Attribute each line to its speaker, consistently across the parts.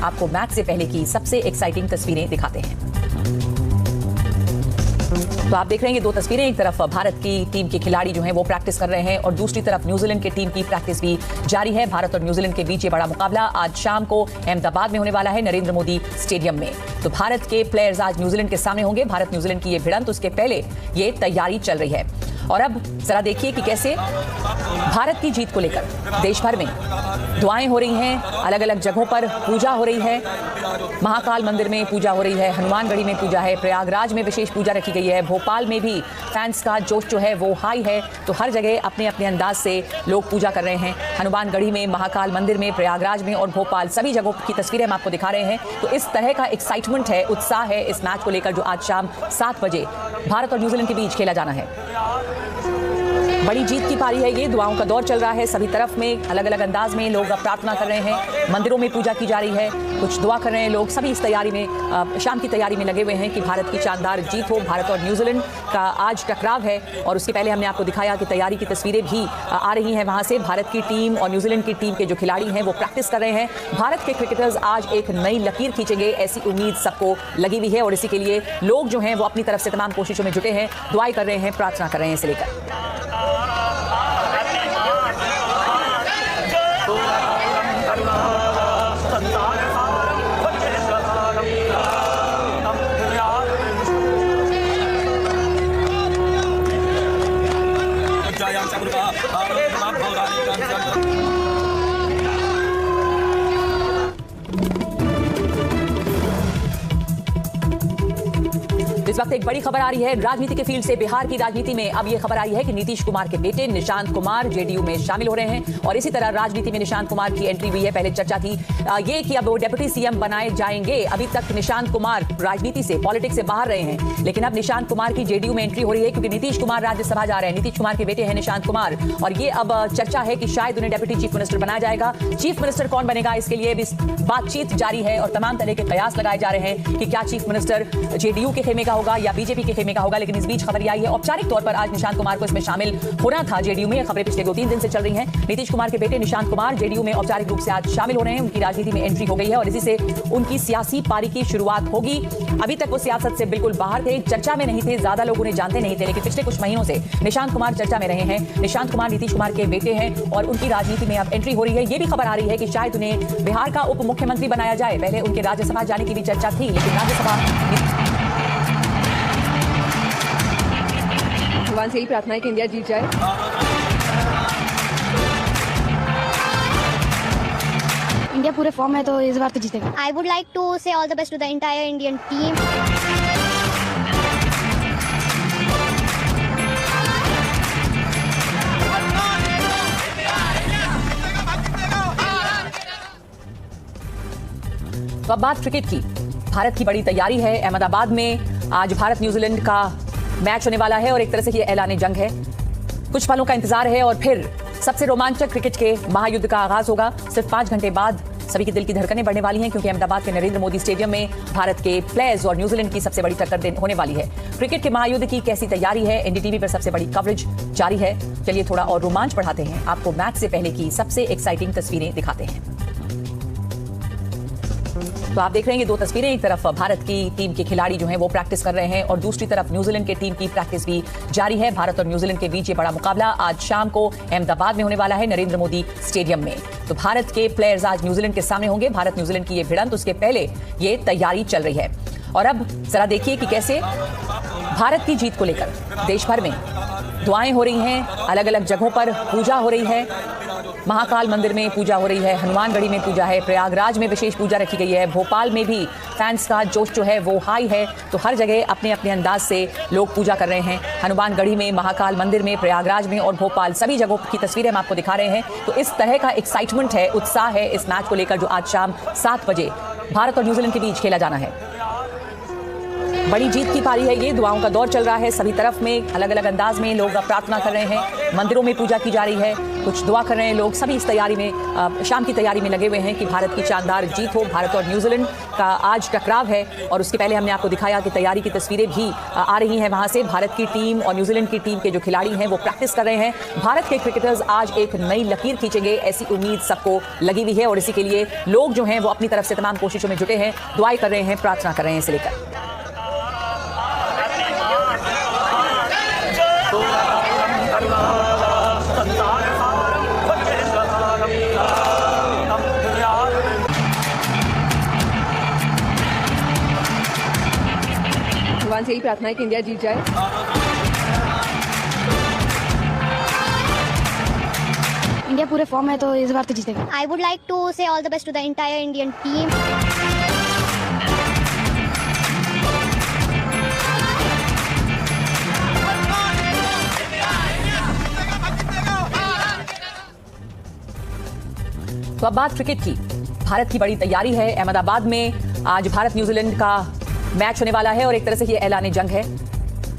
Speaker 1: आपको मैच से पहले की सबसे एक्साइटिंग तस्वीरें दिखाते हैं। तो आप देख रहे हैं ये दो तस्वीरें, एक तरफ भारत की टीम के खिलाड़ी जो हैं वो प्रैक्टिस कर रहे हैं और दूसरी तरफ न्यूजीलैंड की टीम की प्रैक्टिस भी जारी है। भारत और न्यूजीलैंड के बीच ये बड़ा मुकाबला आज शाम को अहमदाबाद में होने वाला है, नरेंद्र मोदी स्टेडियम में। तो भारत के प्लेयर्स आज न्यूजीलैंड के सामने होंगे। भारत न्यूजीलैंड की ये भिड़ंत, उसके पहले ये तैयारी चल रही है। और अब जरा देखिए कि कैसे भारत की जीत को लेकर देश भर में दुआएं हो रही हैं, अलग अलग जगहों पर पूजा हो रही है। महाकाल मंदिर में पूजा हो रही है, हनुमानगढ़ी में पूजा है, प्रयागराज में विशेष पूजा रखी गई है, भोपाल में भी फैंस का जोश जो है वो हाई है। तो हर जगह अपने अपने अंदाज से लोग पूजा कर रहे हैं। हनुमानगढ़ी में, महाकाल मंदिर में, प्रयागराज में और भोपाल, सभी जगहों की तस्वीरें हम आपको दिखा रहे हैं। तो इस तरह का एक्साइटमेंट है, उत्साह है इस मैच को लेकर जो आज शाम 7 बजे भारत और न्यूजीलैंड के बीच खेला जाना है। बड़ी जीत की पारी है ये, दुआओं का दौर चल रहा है सभी तरफ में, अलग अलग अंदाज में लोग प्रार्थना कर रहे हैं, मंदिरों में पूजा की जा रही है, कुछ दुआ कर रहे हैं लोग। सभी इस तैयारी में, शाम की तैयारी में लगे हुए हैं कि भारत की शानदार जीत हो। भारत और न्यूजीलैंड का आज टकराव है और उसके पहले हमने आपको दिखाया कि तैयारी की तस्वीरें भी आ रही हैं वहाँ से। भारत की टीम और न्यूजीलैंड की टीम के जो खिलाड़ी हैं वो प्रैक्टिस कर रहे हैं। भारत के क्रिकेटर्स आज एक नई लकीर खींचेंगे, ऐसी उम्मीद सबको लगी हुई है और इसी के लिए लोग जो हैं वो अपनी तरफ से तमाम कोशिशों में जुटे हैं, दुआएं कर रहे हैं, प्रार्थना कर रहे हैं इसे लेकर। इस वक्त एक बड़ी खबर आ रही है राजनीति के फील्ड से। बिहार की राजनीति में अब ये खबर आई है कि नीतीश कुमार के बेटे निशांत कुमार जेडीयू में शामिल हो रहे हैं और इसी तरह राजनीति में निशांत कुमार की एंट्री हुई है। पहले चर्चा थी ये कि अब वो डिप्टी सीएम बनाए जाएंगे। अभी तक निशांत कुमार राजनीति से, पॉलिटिक्स से बाहर रहे हैं, लेकिन अब निशांत कुमार की जेडीयू में एंट्री हो रही है क्योंकि नीतीश कुमार राज्यसभा जा रहे हैं। नीतीश कुमार के बेटे हैं निशांत कुमार और ये अब चर्चा है कि शायद उन्हें डिप्टी चीफ मिनिस्टर बनाया जाएगा। चीफ मिनिस्टर कौन बनेगा, इसके लिए भी बातचीत जारी है और तमाम तरह के कयास लगाए जा रहे हैं कि क्या चीफ मिनिस्टर जेडीयू के खेमे का होगा या बीजेपी के खेमे का होगा। लेकिन इस बीच खबर आई है औपचारिक तौर पर आज निशांत कुमार को इसमें शामिल होना था जेडीयू में। खबरें पिछले 2-3 दिन से चल रही हैं। नीतीश कुमार के बेटे निशांत कुमार जेडीयू में औपचारिक रूप से आज शामिल हो रहे हैं। उनकी राजनीति में एंट्री हो गई है और इसी से उनकी सियासी पारी की शुरुआत होगी। अभी तक वो सियासत से बिल्कुल बाहर थे, चर्चा में नहीं थे, ज्यादा लोग उन्हें जानते नहीं थे, लेकिन पिछले कुछ महीनों से निशांत कुमार चर्चा में रहे हैं। निशांत कुमार नीतीश कुमार के बेटे हैं और उनकी राजनीति में अब एंट्री हो रही है। ये भी खबर आ रही है कि शायद उन्हें बिहार का उप मुख्यमंत्री बनाया जाए। पहले उनके राज्यसभा जाने की भी चर्चा थी, लेकिन राज्यसभा
Speaker 2: भगवान से ही प्रार्थना है कि इंडिया जीत जाए।
Speaker 3: इंडिया पूरे फॉर्म है तो इस बार तो जीतेगा।
Speaker 4: I would like to say all the best to the entire Indian team.
Speaker 1: तो अब बात क्रिकेट की। भारत की बड़ी तैयारी है। अहमदाबाद में आज भारत न्यूजीलैंड का मैच होने वाला है और एक तरह से ये ऐलान जंग है। कुछ पलों का इंतजार है और फिर सबसे रोमांचक क्रिकेट के महायुद्ध का आगाज होगा। सिर्फ 5 घंटे बाद सभी के दिल की धड़कनें बढ़ने वाली हैं क्योंकि अहमदाबाद के नरेंद्र मोदी स्टेडियम में भारत के प्लेयर्स और न्यूजीलैंड की सबसे बड़ी टक्कर होने वाली है। क्रिकेट के महायुद्ध की कैसी तैयारी है, एनडीटीवी पर सबसे बड़ी कवरेज जारी है। चलिए थोड़ा और रोमांच बढ़ाते हैं, आपको मैच से पहले की सबसे एक्साइटिंग तस्वीरें दिखाते हैं। तो आप देख रहे हैं ये दो तस्वीरें, एक तरफ भारत की टीम के खिलाड़ी जो हैं वो प्रैक्टिस कर रहे हैं और दूसरी तरफ न्यूजीलैंड की टीम की प्रैक्टिस भी जारी है। भारत और न्यूजीलैंड के बीच ये बड़ा मुकाबला आज शाम को अहमदाबाद में होने वाला है, नरेंद्र मोदी स्टेडियम में। तो भारत के प्लेयर्स आज न्यूजीलैंड के सामने होंगे। भारत न्यूजीलैंड की ये भिड़ंत, उसके पहले ये तैयारी चल रही है। और अब जरा देखिए कि कैसे भारत की जीत को लेकर देश भर में दुआएं हो रही हैं, अलग अलग जगहों पर पूजा हो रही है। महाकाल मंदिर में पूजा हो रही है, हनुमानगढ़ी में पूजा है, प्रयागराज में विशेष पूजा रखी गई है, भोपाल में भी फैंस का जोश जो है वो हाई है। तो हर जगह अपने अपने अंदाज से लोग पूजा कर रहे हैं। हनुमानगढ़ी में, महाकाल मंदिर में, प्रयागराज में और भोपाल, सभी जगहों की तस्वीरें हम आपको दिखा रहे हैं। तो इस तरह का एक्साइटमेंट है, उत्साह है इस मैच को लेकर जो आज शाम 7 बजे भारत और न्यूजीलैंड के बीच खेला जाना है। बड़ी जीत की पारी है ये, दुआओं का दौर चल रहा है सभी तरफ में, अलग अलग अंदाज में लोग प्रार्थना कर रहे हैं, मंदिरों में पूजा की जा रही है, कुछ दुआ कर रहे हैं लोग। सभी इस तैयारी में, शाम की तैयारी में लगे हुए हैं कि भारत की शानदार जीत हो। भारत और न्यूजीलैंड का आज टकराव है और उसके पहले हमने आपको दिखाया कि तैयारी की तस्वीरें भी आ रही हैं वहां से। भारत की टीम और न्यूजीलैंड की टीम के जो खिलाड़ी हैं वो प्रैक्टिस कर रहे हैं। भारत के क्रिकेटर्स आज एक नई लकीर खींचेंगे ऐसी उम्मीद सबको लगी हुई है और इसी के लिए लोग जो हैं वो अपनी तरफ से तमाम कोशिशों में जुटे हैं, दुआएं कर रहे हैं, प्रार्थना कर रहे हैं इसे लेकर।
Speaker 2: भगवान से यही प्रार्थना है कि इंडिया जीत जाए।
Speaker 3: इंडिया पूरे फॉर्म है तो इस बार तो जीतेगा।
Speaker 4: I would like to say all the best to the entire Indian team.
Speaker 1: तो अब बात क्रिकेट की। भारत की बड़ी तैयारी है। अहमदाबाद में आज भारत न्यूजीलैंड का मैच होने वाला है और एक तरह से ये ऐलान जंग है।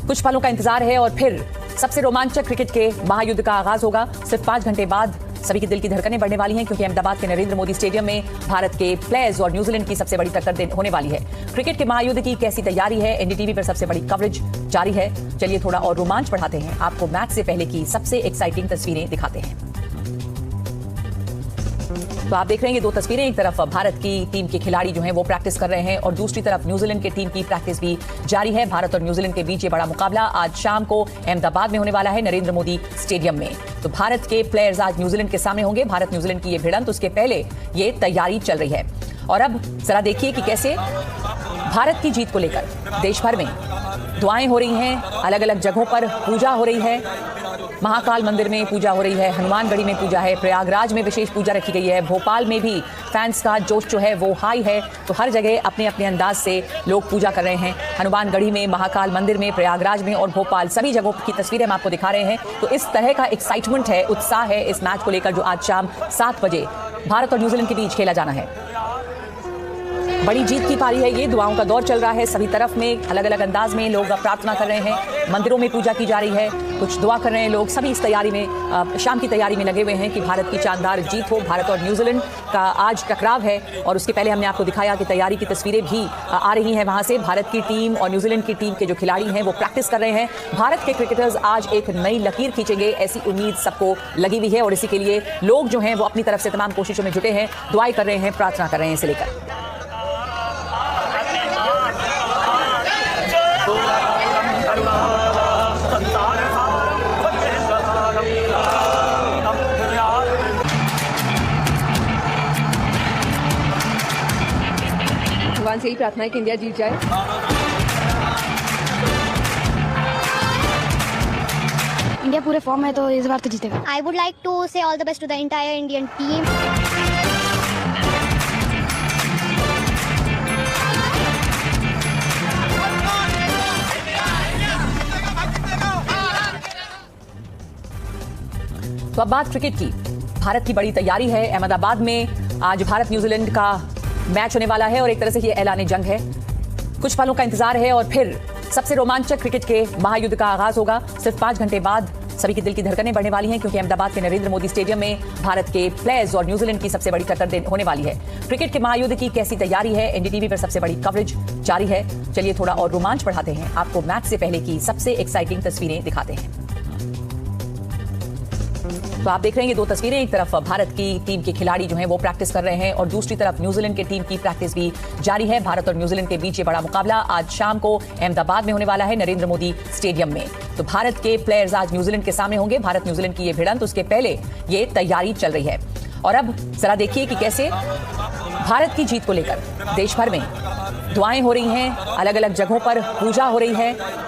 Speaker 1: कुछ पलों का इंतजार है और फिर सबसे रोमांचक क्रिकेट के महायुद्ध का आगाज होगा। सिर्फ 5 घंटे बाद सभी की दिल की धड़कनें बढ़ने वाली हैं क्योंकि अहमदाबाद के नरेंद्र मोदी स्टेडियम में भारत के प्लेयर्स और न्यूजीलैंड की सबसे बड़ी टक्कर होने वाली है। क्रिकेट के महायुद्ध की कैसी तैयारी है, एनडीटीवी पर सबसे बड़ी कवरेज जारी है। चलिए थोड़ा और रोमांच बढ़ाते हैं, आपको मैच से पहले की सबसे एक्साइटिंग तस्वीरें दिखाते हैं। तो आप देख रहे हैं ये 2 तस्वीरें, एक तरफ भारत की टीम के खिलाड़ी जो हैं वो प्रैक्टिस कर रहे हैं और दूसरी तरफ न्यूजीलैंड की टीम की प्रैक्टिस भी जारी है। भारत और न्यूजीलैंड के बीच ये बड़ा मुकाबला आज शाम को अहमदाबाद में होने वाला है, नरेंद्र मोदी स्टेडियम में। तो भारत के प्लेयर्स आज न्यूजीलैंड के सामने होंगे। भारत न्यूजीलैंड की ये भिड़ंत, उसके पहले ये तैयारी चल रही है और अब जरा देखिए कि कैसे भारत की जीत को लेकर देश भर में दुआएं हो रही हैं, अलग अलग जगहों पर पूजा हो रही है। महाकाल मंदिर में पूजा हो रही है, हनुमानगढ़ी में पूजा है, प्रयागराज में विशेष पूजा रखी गई है, भोपाल में भी फैंस का जोश जो है वो हाई है। तो हर जगह अपने अपने अंदाज से लोग पूजा कर रहे हैं। हनुमानगढ़ी में, महाकाल मंदिर में, प्रयागराज में और भोपाल, सभी जगहों की तस्वीरें हम आपको दिखा रहे हैं। तो इस तरह का एक्साइटमेंट है, उत्साह है इस मैच को लेकर जो आज शाम 7 बजे भारत और न्यूजीलैंड के बीच खेला जाना है। बड़ी जीत की पारी है ये, दुआओं का दौर चल रहा है सभी तरफ में, अलग अलग अंदाज में लोग प्रार्थना कर रहे हैं, मंदिरों में पूजा की जा रही है, कुछ दुआ कर रहे हैं लोग। सभी इस तैयारी में, शाम की तैयारी में लगे हुए हैं कि भारत की शानदार जीत हो। भारत और न्यूजीलैंड का आज टकराव है और उसके पहले हमने आपको दिखाया कि तैयारी की तस्वीरें भी आ रही हैं वहां से। भारत की टीम और न्यूजीलैंड की टीम के जो खिलाड़ी हैं वो प्रैक्टिस कर रहे हैं। भारत के क्रिकेटर्स आज एक नई लकीर खींचेंगे ऐसी उम्मीद सबको लगी हुई है और इसी के लिए लोग जो हैं वो अपनी तरफ से तमाम कोशिशों में जुटे हैं, दुआएं कर रहे हैं, प्रार्थना कर रहे हैं इसे लेकर।
Speaker 2: भगवान से यही प्रार्थना है कि इंडिया जीत जाए।
Speaker 3: इंडिया पूरे फॉर्म है तो इस बार तो जीतेगा।
Speaker 4: I would like to say all the best to the entire Indian team.
Speaker 1: तो अब बात क्रिकेट की। भारत की बड़ी तैयारी है। अहमदाबाद में आज भारत न्यूजीलैंड का मैच होने वाला है और एक तरह से ये ऐलान जंग है। कुछ पलों का इंतजार है और फिर सबसे रोमांचक क्रिकेट के महायुद्ध का आगाज होगा। सिर्फ 5 घंटे बाद सभी की दिल की धड़कनें बढ़ने वाली हैं क्योंकि अहमदाबाद के नरेंद्र मोदी स्टेडियम में भारत के प्लेयर्स और न्यूजीलैंड की सबसे बड़ी टक्कर होने वाली है। क्रिकेट के महायुद्ध की कैसी तैयारी है, एनडीटीवी पर सबसे बड़ी कवरेज जारी है। चलिए थोड़ा और रोमांच बढ़ाते हैं, आपको मैच से पहले की सबसे एक्साइटिंग तस्वीरें दिखाते हैं। तो आप देख रहे हैं ये 2 तस्वीरें, एक तरफ भारत की टीम के खिलाड़ी जो हैं वो प्रैक्टिस कर रहे हैं और दूसरी तरफ न्यूजीलैंड की टीम की प्रैक्टिस भी जारी है। भारत और न्यूजीलैंड के बीच ये बड़ा मुकाबला आज शाम को अहमदाबाद में होने वाला है, नरेंद्र मोदी स्टेडियम में। तो भारत के प्लेयर्स आज न्यूजीलैंड के सामने होंगे। भारत न्यूजीलैंड की ये भिड़ंत, उसके पहले ये तैयारी चल रही है और अब जरा देखिए कि कैसे भारत की जीत को लेकर देश भर में दुआएं हो रही हैं, अलग अलग जगहों पर पूजा हो रही है।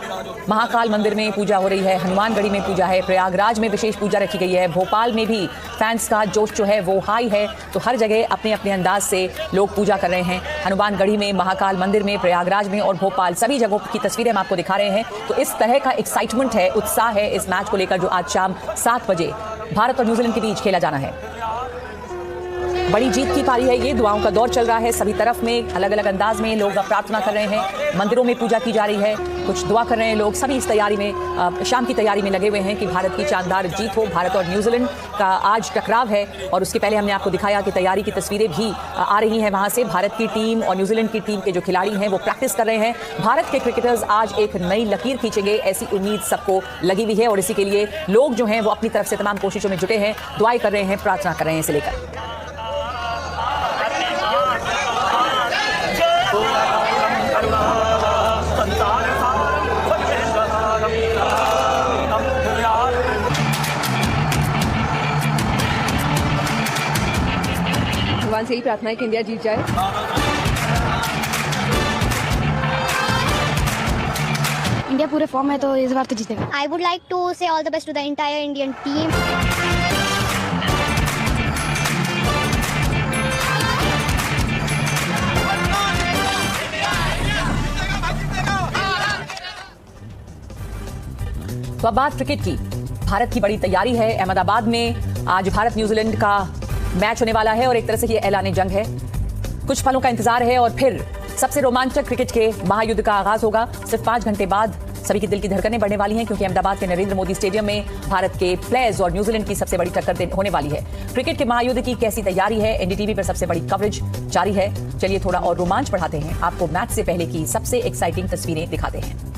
Speaker 1: महाकाल मंदिर में पूजा हो रही है, हनुमानगढ़ी में पूजा है, प्रयागराज में विशेष पूजा रखी गई है, भोपाल में भी फैंस का जोश जो है वो हाई है। तो हर जगह अपने अपने अंदाज से लोग पूजा कर रहे हैं। हनुमानगढ़ी में, महाकाल मंदिर में, प्रयागराज में और भोपाल, सभी जगहों की तस्वीरें हम आपको दिखा रहे हैं। तो इस तरह का एक्साइटमेंट है, उत्साह है इस मैच को लेकर जो आज शाम 7 बजे भारत और न्यूजीलैंड के बीच खेला जाना है। बड़ी जीत की पारी है ये, दुआओं का दौर चल रहा है सभी तरफ में, अलग अलग अंदाज में लोग प्रार्थना कर रहे हैं, मंदिरों में पूजा की जा रही है, कुछ दुआ कर रहे हैं लोग। सभी इस तैयारी में, शाम की तैयारी में लगे हुए हैं कि भारत की शानदार जीत हो। भारत और न्यूजीलैंड का आज टकराव है और उसके पहले हमने आपको दिखाया कि तैयारी की तस्वीरें भी आ रही हैं वहां से। भारत की टीम और न्यूजीलैंड की टीम के जो खिलाड़ी हैं वो प्रैक्टिस कर रहे हैं। भारत के क्रिकेटर्स आज एक नई लकीर खींचेंगे ऐसी उम्मीद सबको लगी हुई है और इसी के लिए लोग जो हैं वो अपनी तरफ से तमाम कोशिशों में जुटे हैं, दुआएं कर रहे हैं, प्रार्थना कर रहे हैं इसे लेकर।
Speaker 2: भगवान से ही प्रार्थना है कि इंडिया जीत जाए।
Speaker 3: इंडिया पूरे फॉर्म है तो इस बार तो जीतेगा।
Speaker 4: I would like to say all the best to the entire Indian team.
Speaker 1: तो अब बात क्रिकेट की। भारत की बड़ी तैयारी है। अहमदाबाद में आज भारत न्यूजीलैंड का मैच होने वाला है और एक तरह से ये ऐलान जंग है। कुछ पलों का इंतजार है और फिर सबसे रोमांचक क्रिकेट के महायुद्ध का आगाज होगा। सिर्फ 5 घंटे बाद सभी की दिल की धड़कनें बढ़ने वाली हैं क्योंकि अहमदाबाद के नरेंद्र मोदी स्टेडियम में भारत के प्लेयर्स और न्यूजीलैंड की सबसे बड़ी टक्कर होने वाली है। क्रिकेट के महायुद्ध की कैसी तैयारी है, एनडीटीवी पर सबसे बड़ी कवरेज जारी है। चलिए थोड़ा और रोमांच बढ़ाते हैं, आपको मैच से पहले की सबसे एक्साइटिंग तस्वीरें दिखाते हैं।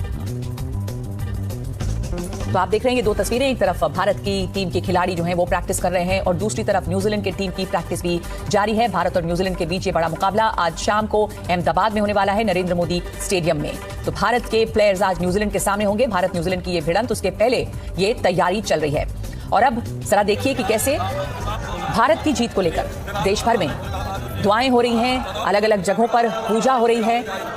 Speaker 1: तो आप देख रहे हैं ये 2 तस्वीरें, एक तरफ भारत की टीम के खिलाड़ी जो हैं वो प्रैक्टिस कर रहे हैं और दूसरी तरफ न्यूजीलैंड की टीम की प्रैक्टिस भी जारी है। भारत और न्यूजीलैंड के बीच ये बड़ा मुकाबला आज शाम को अहमदाबाद में होने वाला है, नरेंद्र मोदी स्टेडियम में। तो भारत के प्लेयर्स आज न्यूजीलैंड के सामने होंगे। भारत न्यूजीलैंड की ये भिड़ंत, उसके पहले ये तैयारी चल रही है। और अब जरा देखिए कि कैसे भारत की जीत को लेकर देश भर में दुआएं हो रही हैं, अलग अलग जगहों पर पूजा हो रही है।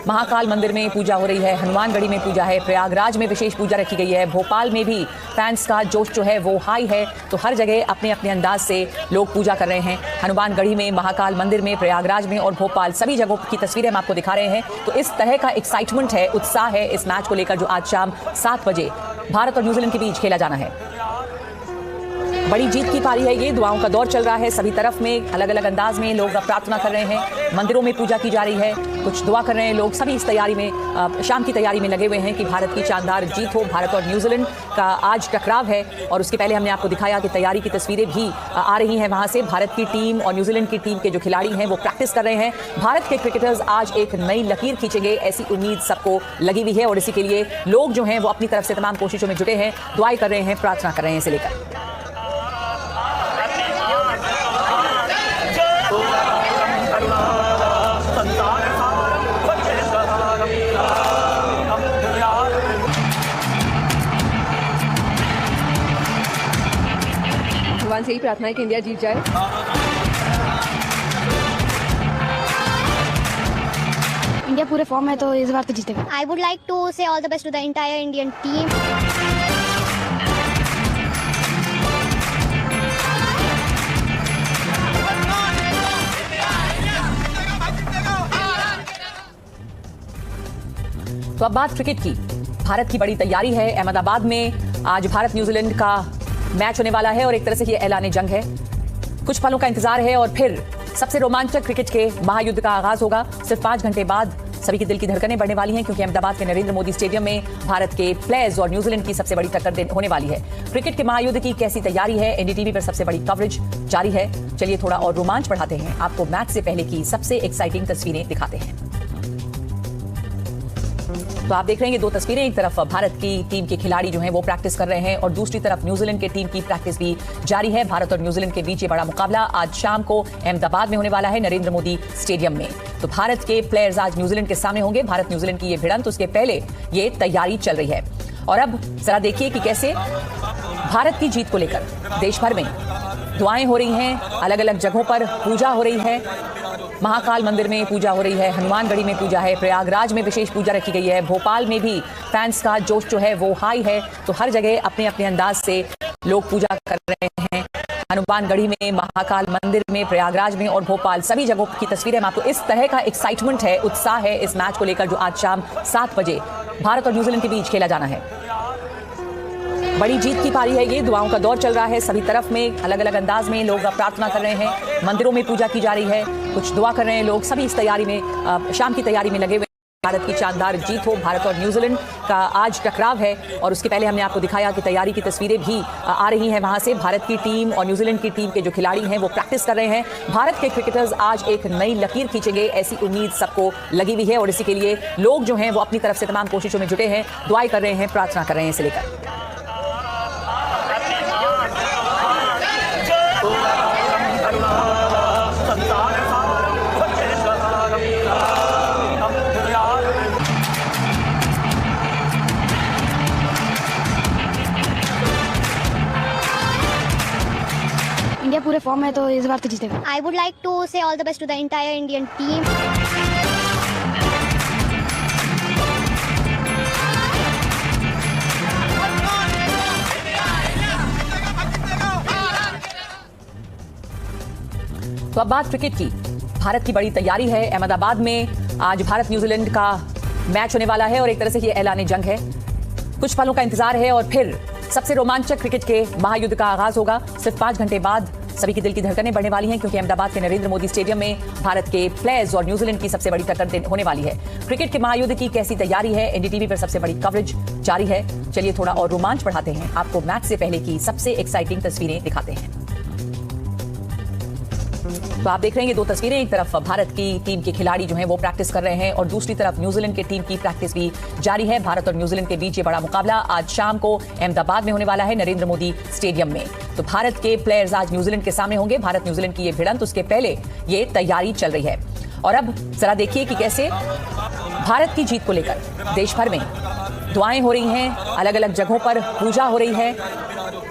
Speaker 1: महाकाल मंदिर में पूजा हो रही है, हनुमानगढ़ी में पूजा है, प्रयागराज में विशेष पूजा रखी गई है, भोपाल में भी फैंस का जोश जो है वो हाई है। तो हर जगह अपने अपने अंदाज से लोग पूजा कर रहे हैं। हनुमानगढ़ी में, महाकाल मंदिर में, प्रयागराज में और भोपाल, सभी जगहों की तस्वीरें हम आपको दिखा रहे हैं। तो इस तरह का एक्साइटमेंट है, उत्साह है इस मैच को लेकर जो आज शाम 7 बजे भारत और न्यूजीलैंड के बीच खेला जाना है। बड़ी जीत की पारी है ये, दुआओं का दौर चल रहा है सभी तरफ में, अलग अलग अंदाज में लोग प्रार्थना कर रहे हैं, मंदिरों में पूजा की जा रही है, कुछ दुआ कर रहे हैं लोग। सभी इस तैयारी में, शाम की तैयारी में लगे हुए हैं कि भारत की शानदार जीत हो। भारत और न्यूजीलैंड का आज टकराव है और उसके पहले हमने आपको दिखाया कि तैयारी की तस्वीरें भी आ रही हैं वहां से। भारत की टीम और न्यूजीलैंड की टीम के जो खिलाड़ी हैं वो प्रैक्टिस कर रहे हैं। भारत के क्रिकेटर्स आज एक नई लकीर खींचेंगे ऐसी उम्मीद सबको लगी हुई है और इसी के लिए लोग जो हैं वो अपनी तरफ से तमाम कोशिशों में जुटे हैं, दुआएं कर रहे हैं, प्रार्थना कर रहे हैं इसे लेकर।
Speaker 2: भगवान से ही प्रार्थना है कि इंडिया जीत जाए।
Speaker 3: इंडिया पूरे फॉर्म है तो इस बार तो जीतेगा।
Speaker 4: I would like to say all the best to the entire Indian team.
Speaker 1: तो अब बात क्रिकेट की। भारत की बड़ी तैयारी है। अहमदाबाद में आज भारत न्यूजीलैंड का मैच होने वाला है और एक तरह से ये ऐलान जंग है। कुछ पलों का इंतजार है और फिर सबसे रोमांचक क्रिकेट के महायुद्ध का आगाज होगा। सिर्फ 5 घंटे बाद सभी की दिल की धड़कनें बढ़ने वाली हैं क्योंकि अहमदाबाद के नरेंद्र मोदी स्टेडियम में भारत के प्लेयर्स और न्यूजीलैंड की सबसे बड़ी टक्कर होने वाली है। क्रिकेट के महायुद्ध की कैसी तैयारी है, एनडीटीवी पर सबसे बड़ी कवरेज जारी है। चलिए थोड़ा और रोमांच बढ़ाते हैं, आपको मैच से पहले की सबसे एक्साइटिंग तस्वीरें दिखाते हैं। तो आप देख रहे हैं ये 2 तस्वीरें, एक तरफ भारत की टीम के खिलाड़ी जो हैं वो प्रैक्टिस कर रहे हैं और दूसरी तरफ न्यूजीलैंड की टीम की प्रैक्टिस भी जारी है। भारत और न्यूजीलैंड के बीच ये बड़ा मुकाबला आज शाम को अहमदाबाद में होने वाला है, नरेंद्र मोदी स्टेडियम में। तो भारत के प्लेयर्स आज न्यूजीलैंड के सामने होंगे। भारत न्यूजीलैंड की ये भिड़ंत, उसके पहले ये तैयारी चल रही है। और अब जरा देखिए कि कैसे भारत की जीत को लेकर देश भर में दुआएं हो रही हैं, अलग अलग जगहों पर पूजा हो रही है। महाकाल मंदिर में पूजा हो रही है, हनुमानगढ़ी में पूजा है, प्रयागराज में विशेष पूजा रखी गई है, भोपाल में भी फैंस का जोश जो है वो हाई है। तो हर जगह अपने अपने अंदाज से लोग पूजा कर रहे हैं। हनुमानगढ़ी में, महाकाल मंदिर में, प्रयागराज में और भोपाल, सभी जगहों की तस्वीरें हम आपको। इस तरह का एक्साइटमेंट है, उत्साह है इस मैच को लेकर जो आज शाम 7 बजे भारत और न्यूजीलैंड के बीच खेला जाना है। बड़ी जीत की पारी है ये। दुआओं का दौर चल रहा है सभी तरफ में, अलग अलग अंदाज में लोग प्रार्थना कर रहे हैं, मंदिरों में पूजा की जा रही है, कुछ दुआ कर रहे हैं लोग। सभी इस तैयारी में, शाम की तैयारी में लगे हुए। भारत की शानदार जीत हो, भारत और न्यूजीलैंड का आज टकराव है और उसके पहले हमने आपको दिखाया कि तैयारी की तस्वीरें भी आ रही हैं वहां से। भारत की टीम और न्यूजीलैंड की टीम के जो खिलाड़ी हैं वो प्रैक्टिस कर रहे हैं। भारत के क्रिकेटर्स आज एक नई लकीर खींचेंगे, ऐसी उम्मीद सबको लगी हुई है और इसी के लिए लोग जो हैं वो अपनी तरफ से तमाम कोशिशों में जुटे हैं, दुआएं कर रहे हैं, प्रार्थना कर रहे हैं इसे लेकर।
Speaker 3: इंडिया पूरे फॉर्म है तो इस बार तो जीतेगा।
Speaker 4: I would like to say all the best to the entire Indian team.
Speaker 1: तो अब बात क्रिकेट की। भारत की बड़ी तैयारी है। अहमदाबाद में आज भारत न्यूजीलैंड का मैच होने वाला है और एक तरह से ये ऐलान जंग है। कुछ पलों का इंतजार है और फिर सबसे रोमांचक क्रिकेट के महायुद्ध का आगाज होगा। सिर्फ 5 घंटे बाद सभी की दिल की धड़कनें बढ़ने वाली हैं क्योंकि अहमदाबाद के नरेंद्र मोदी स्टेडियम में भारत के प्लेयर्स और न्यूजीलैंड की सबसे बड़ी टक्कर होने वाली है। क्रिकेट के महायुद्ध की कैसी तैयारी है, एनडीटीवी पर सबसे बड़ी कवरेज जारी है। चलिए थोड़ा और रोमांच बढ़ाते हैं, आपको मैच से पहले की सबसे एक्साइटिंग तस्वीरें दिखाते हैं। तो आप देख रहे हैं ये 2 तस्वीरें। एक तरफ भारत की टीम के खिलाड़ी जो हैं वो प्रैक्टिस कर रहे हैं और दूसरी तरफ न्यूजीलैंड की टीम की प्रैक्टिस भी जारी है। भारत और न्यूजीलैंड के बीच ये बड़ा मुकाबला आज शाम को अहमदाबाद में होने वाला है, नरेंद्र मोदी स्टेडियम में। तो भारत के प्लेयर्स आज न्यूजीलैंड के सामने होंगे। भारत न्यूजीलैंड की ये भिड़ंत, उसके पहले ये तैयारी चल रही है। और अब जरा देखिए कि कैसे भारत की जीत को लेकर देश भर में दुआएं हो रही हैं, अलग अलग जगहों पर पूजा हो रही है।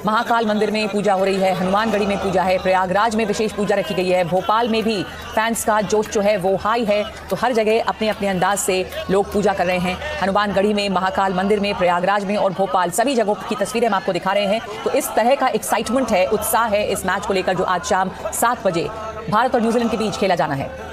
Speaker 1: महाकाल मंदिर में पूजा हो रही है, हनुमानगढ़ी में पूजा है, प्रयागराज में विशेष पूजा रखी गई है, भोपाल में भी फैंस का जोश जो है वो हाई है। तो हर जगह अपने अपने अंदाज से लोग पूजा कर रहे हैं। हनुमानगढ़ी में, महाकाल मंदिर में, प्रयागराज में और भोपाल, सभी जगहों की तस्वीरें हम आपको दिखा रहे हैं। तो इस तरह का एक्साइटमेंट है, उत्साह है इस मैच को लेकर जो आज शाम 7 बजे भारत और न्यूजीलैंड के बीच खेला जाना है।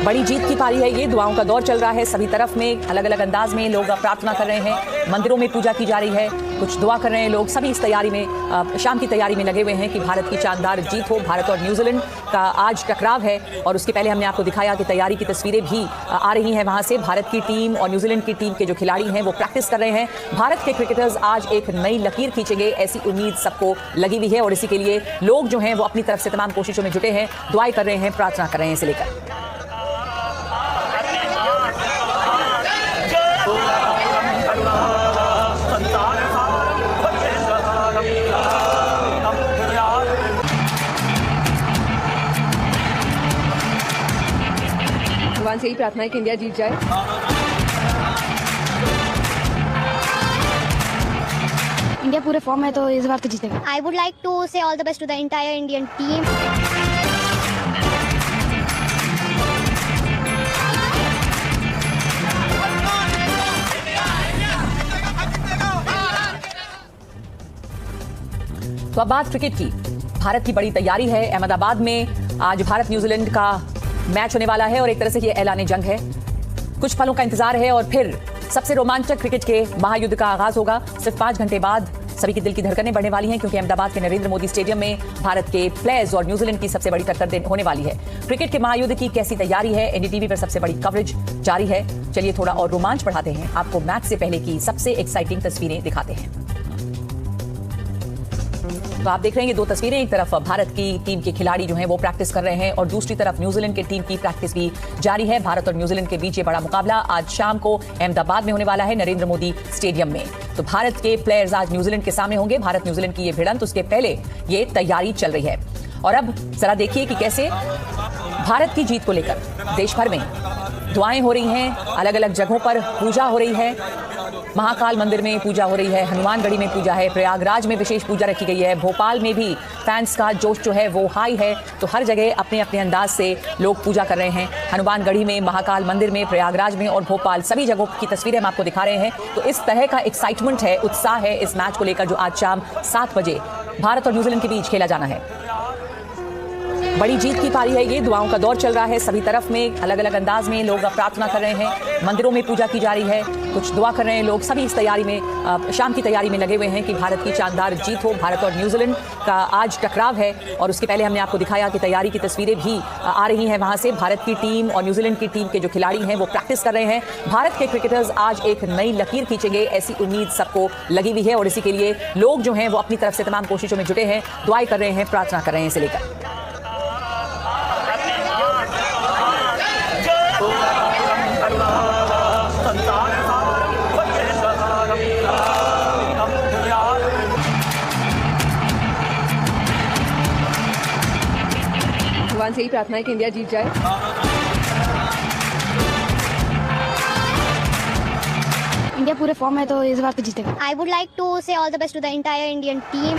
Speaker 1: बड़ी जीत की पारी है ये। दुआओं का दौर चल रहा है सभी तरफ में, अलग अलग अंदाज में लोग प्रार्थना कर रहे हैं, मंदिरों में पूजा की जा रही है, कुछ दुआ कर रहे हैं लोग। सभी इस तैयारी में, शाम की तैयारी में लगे हुए हैं कि भारत की शानदार जीत हो, भारत और न्यूजीलैंड का आज टकराव है और उसके पहले हमने आपको दिखाया कि तैयारी की तस्वीरें भी आ रही हैं वहां से। भारत की टीम और न्यूजीलैंड की टीम के जो खिलाड़ी हैं वो प्रैक्टिस कर रहे हैं। भारत के क्रिकेटर्स आज एक नई लकीर खींचेंगे, ऐसी उम्मीद सबको लगी हुई है और इसी के लिए लोग जो हैं वो अपनी तरफ से तमाम कोशिशों में जुटे हैं, दुआएं कर रहे हैं, प्रार्थना कर रहे हैं इसे लेकर।
Speaker 2: भगवान से यही प्रार्थना है कि इंडिया जीत जाए।
Speaker 3: इंडिया पूरे फॉर्म है तो इस बार तो जीतेगा।
Speaker 4: I would like to say all the best to the entire Indian team.
Speaker 1: तो अब बात क्रिकेट की। भारत की बड़ी तैयारी है। अहमदाबाद में आज भारत न्यूजीलैंड का मैच होने वाला है और एक तरह से ये ऐलान जंग है। कुछ पलों का इंतजार है और फिर सबसे रोमांचक क्रिकेट के महायुद्ध का आगाज होगा। सिर्फ 5 घंटे बाद सभी की दिल की धड़कनें बढ़ने वाली हैं क्योंकि अहमदाबाद के नरेंद्र मोदी स्टेडियम में भारत के प्लेयर्स और न्यूजीलैंड की सबसे बड़ी टक्कर होने वाली है। क्रिकेट के महायुद्ध की कैसी तैयारी है, एनडीटीवी पर सबसे बड़ी कवरेज जारी है। चलिए थोड़ा और रोमांच बढ़ाते हैं, आपको मैच से पहले की सबसे एक्साइटिंग तस्वीरें दिखाते हैं। तो आप देख रहे हैं ये 2 तस्वीरें। एक तरफ भारत की टीम के खिलाड़ी जो हैं वो प्रैक्टिस कर रहे हैं और दूसरी तरफ न्यूजीलैंड की टीम की प्रैक्टिस भी जारी है। भारत और न्यूजीलैंड के बीच ये बड़ा मुकाबला आज शाम को अहमदाबाद में होने वाला है, नरेंद्र मोदी स्टेडियम में। तो भारत के प्लेयर्स आज न्यूजीलैंड के सामने होंगे। भारत न्यूजीलैंड की ये भिड़ंत, उसके पहले ये तैयारी चल रही है। और अब जरा देखिए कि कैसे भारत की जीत को लेकर देश भर में दुआएं हो रही हैं, अलग अलग जगहों पर पूजा हो रही है। महाकाल मंदिर में पूजा हो रही है, हनुमानगढ़ी में पूजा है, प्रयागराज में विशेष पूजा रखी गई है, भोपाल में भी फैंस का जोश जो है वो हाई है। तो हर जगह अपने अपने अंदाज से लोग पूजा कर रहे हैं। हनुमानगढ़ी में, महाकाल मंदिर में, प्रयागराज में और भोपाल, सभी जगहों की तस्वीरें हम आपको दिखा रहे हैं। तो इस तरह का एक्साइटमेंट है, उत्साह है इस मैच को लेकर जो आज शाम 7 बजे भारत और न्यूजीलैंड के बीच खेला जाना है। बड़ी जीत की पारी है ये, दुआओं का दौर चल रहा है सभी तरफ में, अलग अलग अंदाज में लोग प्रार्थना कर रहे हैं, मंदिरों में पूजा की जा रही है, कुछ दुआ कर रहे हैं लोग। सभी इस तैयारी में, शाम की तैयारी में लगे हुए हैं कि भारत की शानदार जीत हो। भारत और न्यूजीलैंड का आज टकराव है और उसके पहले हमने आपको दिखाया कि तैयारी की तस्वीरें भी आ रही हैं वहां से। भारत की टीम और न्यूजीलैंड की टीम के जो खिलाड़ी हैं वो प्रैक्टिस कर रहे हैं। भारत के क्रिकेटर्स आज एक नई लकीर खींचेंगे, ऐसी उम्मीद सबको लगी हुई है और इसी के लिए लोग जो हैं वो अपनी तरफ से तमाम कोशिशों में जुटे हैं, दुआएं कर रहे हैं, प्रार्थना कर रहे हैं इसे लेकर।
Speaker 2: भगवान से ही प्रार्थना है कि इंडिया जीत जाए।
Speaker 3: इंडिया पूरे फॉर्म है तो इस बार तो जीतेगा।
Speaker 4: I would like to say all the best to the entire Indian team.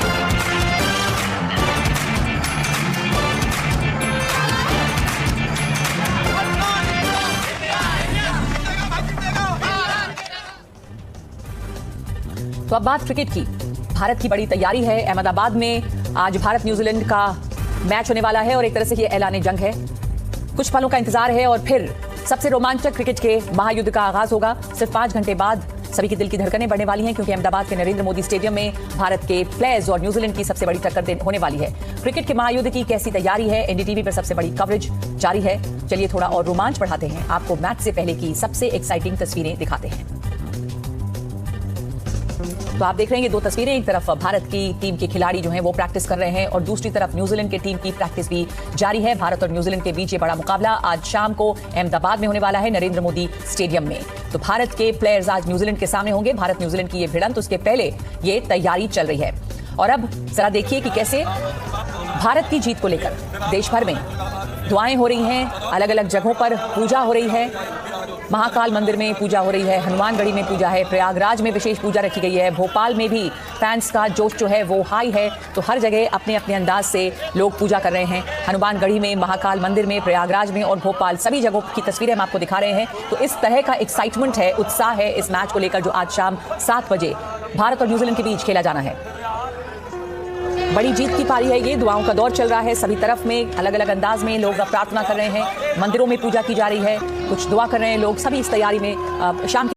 Speaker 1: तो अब बात क्रिकेट की। भारत की बड़ी तैयारी है। अहमदाबाद में आज भारत न्यूजीलैंड का मैच होने वाला है और एक तरह से ये ऐलान जंग है। कुछ पलों का इंतजार है और फिर सबसे रोमांचक क्रिकेट के महायुद्ध का आगाज होगा। सिर्फ 5 घंटे बाद सभी के दिल की धड़कनें बढ़ने वाली हैं क्योंकि अहमदाबाद के नरेंद्र मोदी स्टेडियम में भारत के प्लेयर्स और न्यूजीलैंड की सबसे बड़ी टक्कर होने वाली है। क्रिकेट के महायुद्ध की कैसी तैयारी है, एनडीटीवी पर सबसे बड़ी कवरेज जारी है। चलिए थोड़ा और रोमांच बढ़ाते हैं, आपको मैच से पहले की सबसे एक्साइटिंग तस्वीरें दिखाते हैं। तो आप देख रहे हैं ये 2 तस्वीरें, एक तरफ भारत की टीम के खिलाड़ी जो हैं वो प्रैक्टिस कर रहे हैं और दूसरी तरफ न्यूजीलैंड की टीम की प्रैक्टिस भी जारी है। भारत और न्यूजीलैंड के बीच ये बड़ा मुकाबला आज शाम को अहमदाबाद में होने वाला है, नरेंद्र मोदी स्टेडियम में। तो भारत के प्लेयर्स आज न्यूजीलैंड के सामने होंगे। भारत न्यूजीलैंड की ये भिड़ंत, उसके पहले ये तैयारी चल रही है। और अब जरा देखिए कि कैसे भारत की जीत को लेकर देश भर में दुआएं हो रही हैं, अलग अलग जगहों पर पूजा हो रही है। महाकाल मंदिर में पूजा हो रही है, हनुमानगढ़ी में पूजा है, प्रयागराज में विशेष पूजा रखी गई है, भोपाल में भी फैंस का जोश जो है वो हाई है। तो हर जगह अपने अपने अंदाज से लोग पूजा कर रहे हैं। हनुमानगढ़ी में, महाकाल मंदिर में, प्रयागराज में और भोपाल, सभी जगहों की तस्वीरें हम आपको दिखा रहे हैं। तो इस तरह का एक्साइटमेंट है, उत्साह है इस मैच को लेकर जो आज शाम 7 बजे भारत और न्यूजीलैंड के बीच खेला जाना है। बड़ी जीत की पारी है ये, दुआओं का दौर चल रहा है सभी तरफ में, अलग अलग अंदाज में लोग प्रार्थना कर रहे हैं, मंदिरों में पूजा की जा रही है, कुछ दुआ कर रहे हैं लोग। सभी इस तैयारी में, शाम